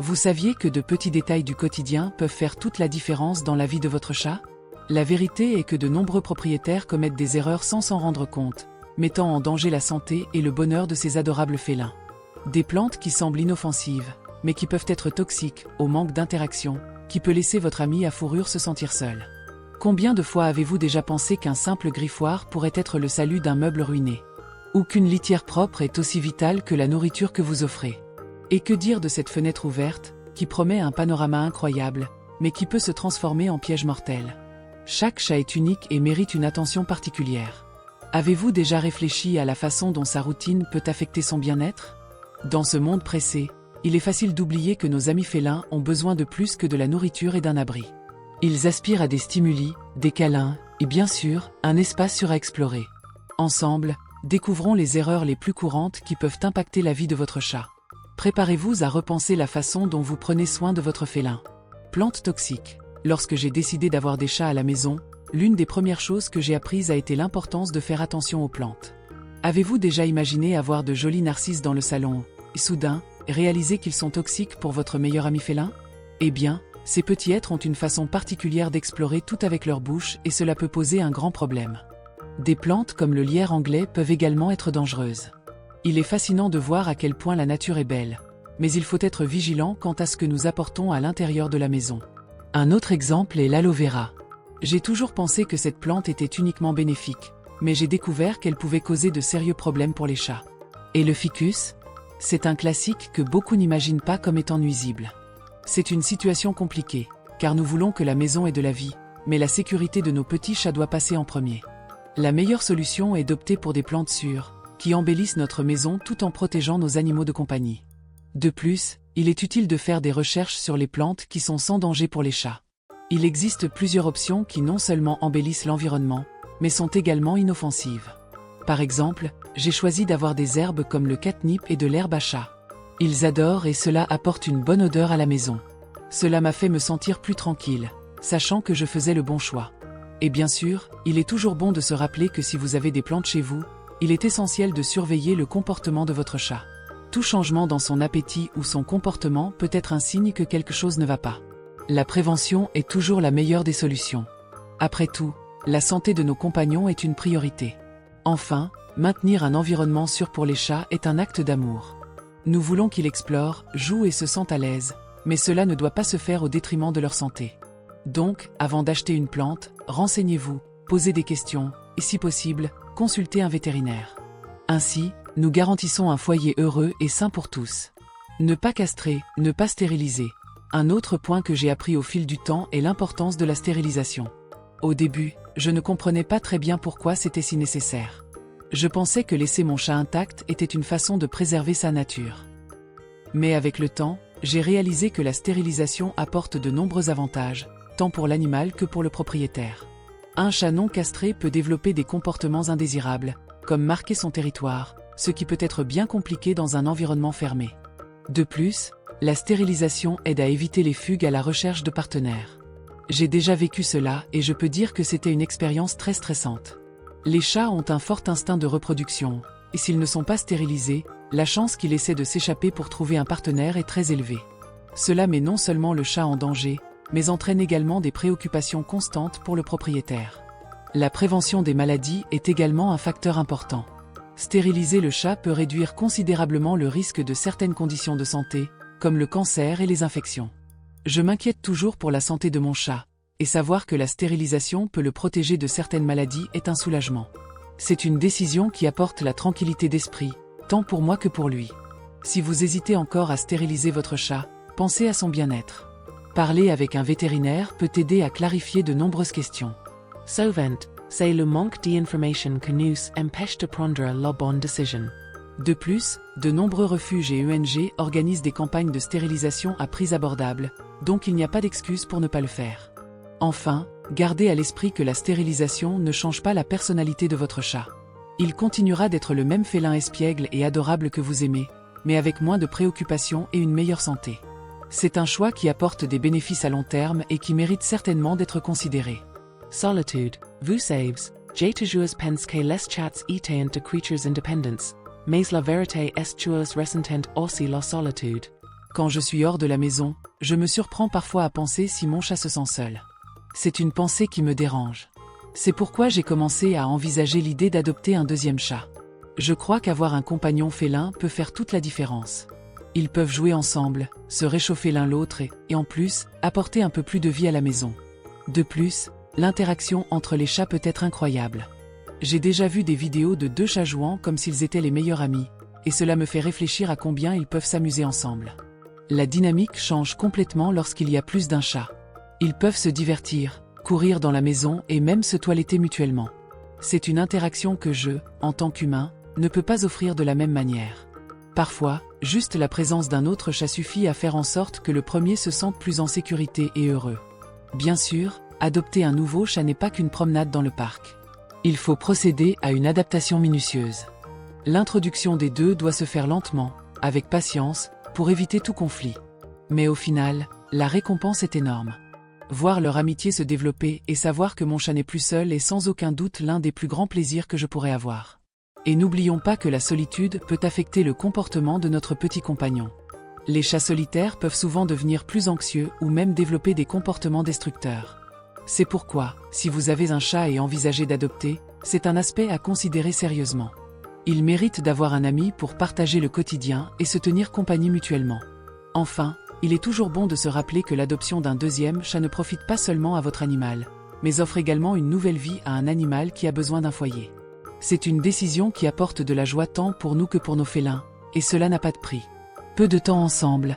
Vous saviez que de petits détails du quotidien peuvent faire toute la différence dans la vie de votre chat? La vérité est que de nombreux propriétaires commettent des erreurs sans s'en rendre compte, mettant en danger la santé et le bonheur de ces adorables félins. Des plantes qui semblent inoffensives, mais qui peuvent être toxiques, au manque d'interaction, qui peut laisser votre ami à fourrure se sentir seul. Combien de fois avez-vous déjà pensé qu'un simple griffoir pourrait être le salut d'un meuble ruiné? Ou qu'une litière propre est aussi vitale que la nourriture que vous offrez? Et que dire de cette fenêtre ouverte, qui promet un panorama incroyable, mais qui peut se transformer en piège mortel? Chaque chat est unique et mérite une attention particulière. Avez-vous déjà réfléchi à la façon dont sa routine peut affecter son bien-être? Dans ce monde pressé, il est facile d'oublier que nos amis félins ont besoin de plus que de la nourriture et d'un abri. Ils aspirent à des stimuli, des câlins, et bien sûr, un espace sûr à explorer. Ensemble, découvrons les erreurs les plus courantes qui peuvent impacter la vie de votre chat. Préparez-vous à repenser la façon dont vous prenez soin de votre félin. Plantes toxiques. Lorsque j'ai décidé d'avoir des chats à la maison, l'une des premières choses que j'ai apprises a été l'importance de faire attention aux plantes. Avez-vous déjà imaginé avoir de jolis narcisses dans le salon, et soudain, réaliser qu'ils sont toxiques pour votre meilleur ami félin? Eh bien, ces petits êtres ont une façon particulière d'explorer tout avec leur bouche et cela peut poser un grand problème. Des plantes comme le lierre anglais peuvent également être dangereuses. Il est fascinant de voir à quel point la nature est belle, mais il faut être vigilant quant à ce que nous apportons à l'intérieur de la maison. Un autre exemple est l'aloe vera. J'ai toujours pensé que cette plante était uniquement bénéfique, mais j'ai découvert qu'elle pouvait causer de sérieux problèmes pour les chats. Et le ficus? C'est un classique que beaucoup n'imaginent pas comme étant nuisible. C'est une situation compliquée, car nous voulons que la maison ait de la vie, mais la sécurité de nos petits chats doit passer en premier. La meilleure solution est d'opter pour des plantes sûres, qui embellissent notre maison tout en protégeant nos animaux de compagnie. De plus, il est utile de faire des recherches sur les plantes qui sont sans danger pour les chats. Il existe plusieurs options qui non seulement embellissent l'environnement, mais sont également inoffensives. Par exemple, j'ai choisi d'avoir des herbes comme le catnip et de l'herbe à chat. Ils adorent et cela apporte une bonne odeur à la maison. Cela m'a fait me sentir plus tranquille, sachant que je faisais le bon choix. Et bien sûr, il est toujours bon de se rappeler que si vous avez des plantes chez vous, il est essentiel de surveiller le comportement de votre chat. Tout changement dans son appétit ou son comportement peut être un signe que quelque chose ne va pas. La prévention est toujours la meilleure des solutions. Après tout, la santé de nos compagnons est une priorité. Enfin, maintenir un environnement sûr pour les chats est un acte d'amour. Nous voulons qu'ils explorent, jouent et se sentent à l'aise, mais cela ne doit pas se faire au détriment de leur santé. Donc, avant d'acheter une plante, renseignez-vous, posez des questions, et si possible, consultez un vétérinaire. Ainsi, nous garantissons un foyer heureux et sain pour tous. Ne pas castrer, ne pas stériliser. Un autre point que j'ai appris au fil du temps est l'importance de la stérilisation. Au début, je ne comprenais pas très bien pourquoi c'était si nécessaire. Je pensais que laisser mon chat intact était une façon de préserver sa nature. Mais avec le temps, j'ai réalisé que la stérilisation apporte de nombreux avantages, tant pour l'animal que pour le propriétaire. Un chat non castré peut développer des comportements indésirables, comme marquer son territoire, ce qui peut être bien compliqué dans un environnement fermé. De plus, la stérilisation aide à éviter les fugues à la recherche de partenaires. J'ai déjà vécu cela et je peux dire que c'était une expérience très stressante. Les chats ont un fort instinct de reproduction, et s'ils ne sont pas stérilisés, la chance qu'ils essaient de s'échapper pour trouver un partenaire est très élevée. Cela met non seulement le chat en danger, mais entraîne également des préoccupations constantes pour le propriétaire. La prévention des maladies est également un facteur important. Stériliser le chat peut réduire considérablement le risque de certaines conditions de santé, comme le cancer et les infections. Je m'inquiète toujours pour la santé de mon chat, et savoir que la stérilisation peut le protéger de certaines maladies est un soulagement. C'est une décision qui apporte la tranquillité d'esprit, tant pour moi que pour lui. Si vous hésitez encore à stériliser votre chat, pensez à son bien-être. Parler avec un vétérinaire peut aider à clarifier de nombreuses questions. Sovent, c'est le manque d'information que nous empêche de prendre la bonne décision. De plus, de nombreux refuges et ONG organisent des campagnes de stérilisation à prix abordables, donc il n'y a pas d'excuse pour ne pas le faire. Enfin, gardez à l'esprit que la stérilisation ne change pas la personnalité de votre chat. Il continuera d'être le même félin espiègle et adorable que vous aimez, mais avec moins de préoccupations et une meilleure santé. C'est un choix qui apporte des bénéfices à long terme et qui mérite certainement d'être considéré. Solitude, vous saves, j'ai toujours pense que les chats étaient de creatures independents, mais la vérité est qu'ils ressentent aussi la solitude. Quand je suis hors de la maison, je me surprends parfois à penser si mon chat se sent seul. C'est une pensée qui me dérange. C'est pourquoi j'ai commencé à envisager l'idée d'adopter un deuxième chat. Je crois qu'avoir un compagnon félin peut faire toute la différence. Ils peuvent jouer ensemble, se réchauffer l'un l'autre et en plus, apporter un peu plus de vie à la maison. De plus, l'interaction entre les chats peut être incroyable. J'ai déjà vu des vidéos de 2 chats jouant comme s'ils étaient les meilleurs amis, et cela me fait réfléchir à combien ils peuvent s'amuser ensemble. La dynamique change complètement lorsqu'il y a plus d'un chat. Ils peuvent se divertir, courir dans la maison et même se toiletter mutuellement. C'est une interaction que je, en tant qu'humain, ne peux pas offrir de la même manière. Parfois, juste la présence d'un autre chat suffit à faire en sorte que le premier se sente plus en sécurité et heureux. Bien sûr, adopter un nouveau chat n'est pas qu'une promenade dans le parc. Il faut procéder à une adaptation minutieuse. L'introduction des deux doit se faire lentement, avec patience, pour éviter tout conflit. Mais au final, la récompense est énorme. Voir leur amitié se développer et savoir que mon chat n'est plus seul est sans aucun doute l'un des plus grands plaisirs que je pourrais avoir. Et n'oublions pas que la solitude peut affecter le comportement de notre petit compagnon. Les chats solitaires peuvent souvent devenir plus anxieux ou même développer des comportements destructeurs. C'est pourquoi, si vous avez un chat et envisagez d'adopter, c'est un aspect à considérer sérieusement. Il mérite d'avoir un ami pour partager le quotidien et se tenir compagnie mutuellement. Enfin, il est toujours bon de se rappeler que l'adoption d'un deuxième chat ne profite pas seulement à votre animal, mais offre également une nouvelle vie à un animal qui a besoin d'un foyer. C'est une décision qui apporte de la joie tant pour nous que pour nos félins, et cela n'a pas de prix. Peu de temps ensemble,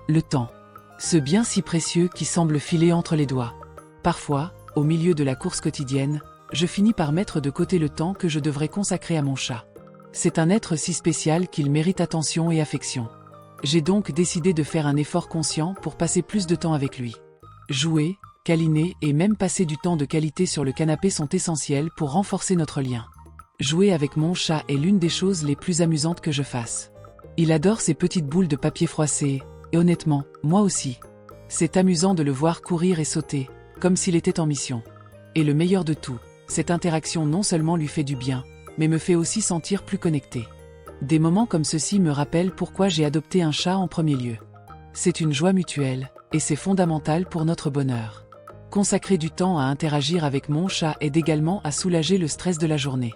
le temps. Ce bien si précieux qui semble filer entre les doigts. Parfois, au milieu de la course quotidienne, je finis par mettre de côté le temps que je devrais consacrer à mon chat. C'est un être si spécial qu'il mérite attention et affection. J'ai donc décidé de faire un effort conscient pour passer plus de temps avec lui. Jouer, câliner et même passer du temps de qualité sur le canapé sont essentiels pour renforcer notre lien. Jouer avec mon chat est l'une des choses les plus amusantes que je fasse. Il adore ces petites boules de papier froissé, et honnêtement, moi aussi. C'est amusant de le voir courir et sauter, comme s'il était en mission. Et le meilleur de tout, cette interaction non seulement lui fait du bien, mais me fait aussi sentir plus connecté. Des moments comme ceux-ci me rappellent pourquoi j'ai adopté un chat en premier lieu. C'est une joie mutuelle, et c'est fondamental pour notre bonheur. Consacrer du temps à interagir avec mon chat aide également à soulager le stress de la journée.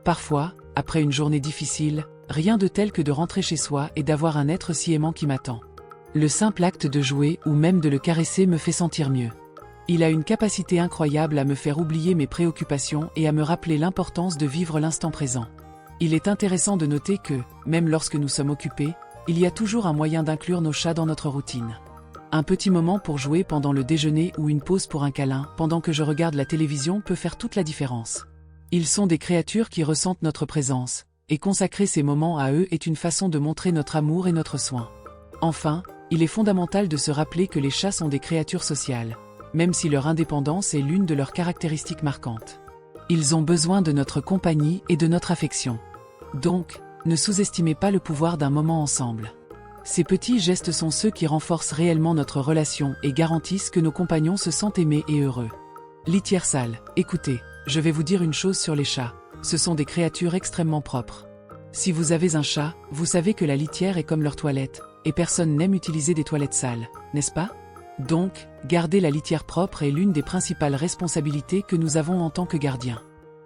Parfois, après une journée difficile, rien de tel que de rentrer chez soi et d'avoir un être si aimant qui m'attend. Le simple acte de jouer ou même de le caresser me fait sentir mieux. Il a une capacité incroyable à me faire oublier mes préoccupations et à me rappeler l'importance de vivre l'instant présent. Il est intéressant de noter que, même lorsque nous sommes occupés, il y a toujours un moyen d'inclure nos chats dans notre routine. Un petit moment pour jouer pendant le déjeuner ou une pause pour un câlin pendant que je regarde la télévision peut faire toute la différence. Ils sont des créatures qui ressentent notre présence, et consacrer ces moments à eux est une façon de montrer notre amour et notre soin. Enfin, il est fondamental de se rappeler que les chats sont des créatures sociales, même si leur indépendance est l'une de leurs caractéristiques marquantes. Ils ont besoin de notre compagnie et de notre affection. Donc, ne sous-estimez pas le pouvoir d'un moment ensemble. Ces petits gestes sont ceux qui renforcent réellement notre relation et garantissent que nos compagnons se sentent aimés et heureux. Litière sale, écoutez, je vais vous dire une chose sur les chats, ce sont des créatures extrêmement propres. Si vous avez un chat, vous savez que la litière est comme leur toilette, et personne n'aime utiliser des toilettes sales, n'est-ce pas ? Donc, garder la litière propre est l'une des principales responsabilités que nous avons en tant que gardiens.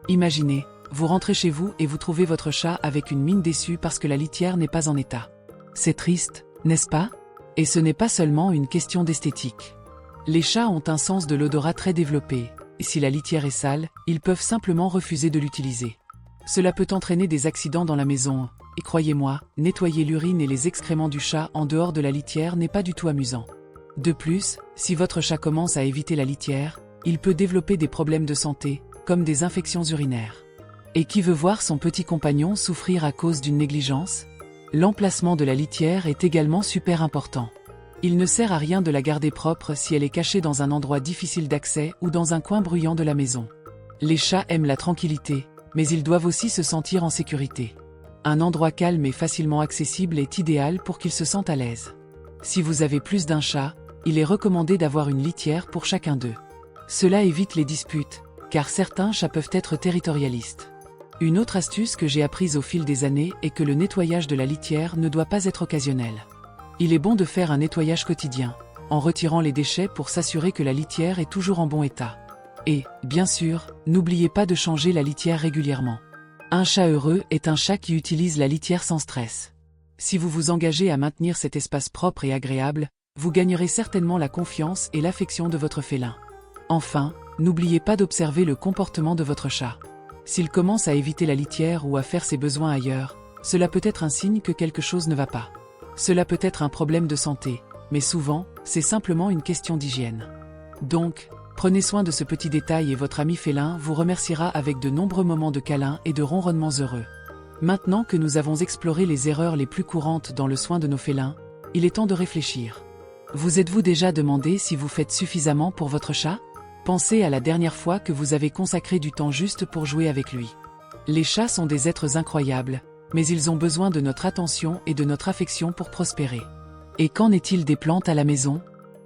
Imaginez, vous rentrez chez vous et vous trouvez votre chat avec une mine déçue parce que la litière n'est pas en état. C'est triste, n'est-ce pas ? Et ce n'est pas seulement une question d'esthétique. Les chats ont un sens de l'odorat très développé, et si la litière est sale, ils peuvent simplement refuser de l'utiliser. Cela peut entraîner des accidents dans la maison, et croyez-moi, nettoyer l'urine et les excréments du chat en dehors de la litière n'est pas du tout amusant. De plus, si votre chat commence à éviter la litière, il peut développer des problèmes de santé, comme des infections urinaires. Et qui veut voir son petit compagnon souffrir à cause d'une négligence ? L'emplacement de la litière est également super important. Il ne sert à rien de la garder propre si elle est cachée dans un endroit difficile d'accès ou dans un coin bruyant de la maison. Les chats aiment la tranquillité, mais ils doivent aussi se sentir en sécurité. Un endroit calme et facilement accessible est idéal pour qu'ils se sentent à l'aise. Si vous avez plus d'un chat, il est recommandé d'avoir une litière pour chacun d'eux. Cela évite les disputes, car certains chats peuvent être territorialistes. Une autre astuce que j'ai apprise au fil des années est que le nettoyage de la litière ne doit pas être occasionnel. Il est bon de faire un nettoyage quotidien, en retirant les déchets pour s'assurer que la litière est toujours en bon état. Et, bien sûr, n'oubliez pas de changer la litière régulièrement. Un chat heureux est un chat qui utilise la litière sans stress. Si vous vous engagez à maintenir cet espace propre et agréable, vous gagnerez certainement la confiance et l'affection de votre félin. Enfin, n'oubliez pas d'observer le comportement de votre chat. S'il commence à éviter la litière ou à faire ses besoins ailleurs, cela peut être un signe que quelque chose ne va pas. Cela peut être un problème de santé, mais souvent, c'est simplement une question d'hygiène. Donc, prenez soin de ce petit détail et votre ami félin vous remerciera avec de nombreux moments de câlins et de ronronnements heureux. Maintenant que nous avons exploré les erreurs les plus courantes dans le soin de nos félins, il est temps de réfléchir. Vous êtes-vous déjà demandé si vous faites suffisamment pour votre chat ? Pensez à la dernière fois que vous avez consacré du temps juste pour jouer avec lui. Les chats sont des êtres incroyables, mais ils ont besoin de notre attention et de notre affection pour prospérer. Et qu'en est-il des plantes à la maison ?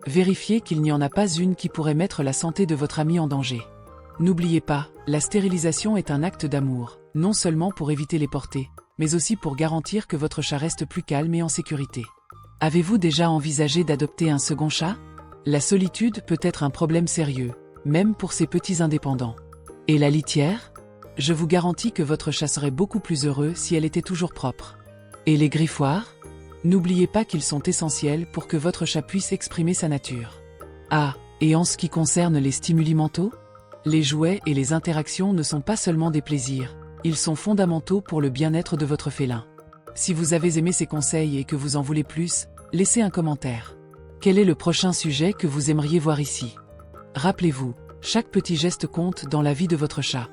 Vérifiez qu'il n'y en a pas une qui pourrait mettre la santé de votre ami en danger. N'oubliez pas, la stérilisation est un acte d'amour, non seulement pour éviter les portées, mais aussi pour garantir que votre chat reste plus calme et en sécurité. Avez-vous déjà envisagé d'adopter un second chat ? La solitude peut être un problème sérieux, même pour ces petits indépendants. Et la litière ? Je vous garantis que votre chat serait beaucoup plus heureux si elle était toujours propre. Et les griffoirs ? N'oubliez pas qu'ils sont essentiels pour que votre chat puisse exprimer sa nature. Ah, et en ce qui concerne les stimuli mentaux ? Les jouets et les interactions ne sont pas seulement des plaisirs, ils sont fondamentaux pour le bien-être de votre félin. Si vous avez aimé ces conseils et que vous en voulez plus, laissez un commentaire. Quel est le prochain sujet que vous aimeriez voir ici ? Rappelez-vous, chaque petit geste compte dans la vie de votre chat.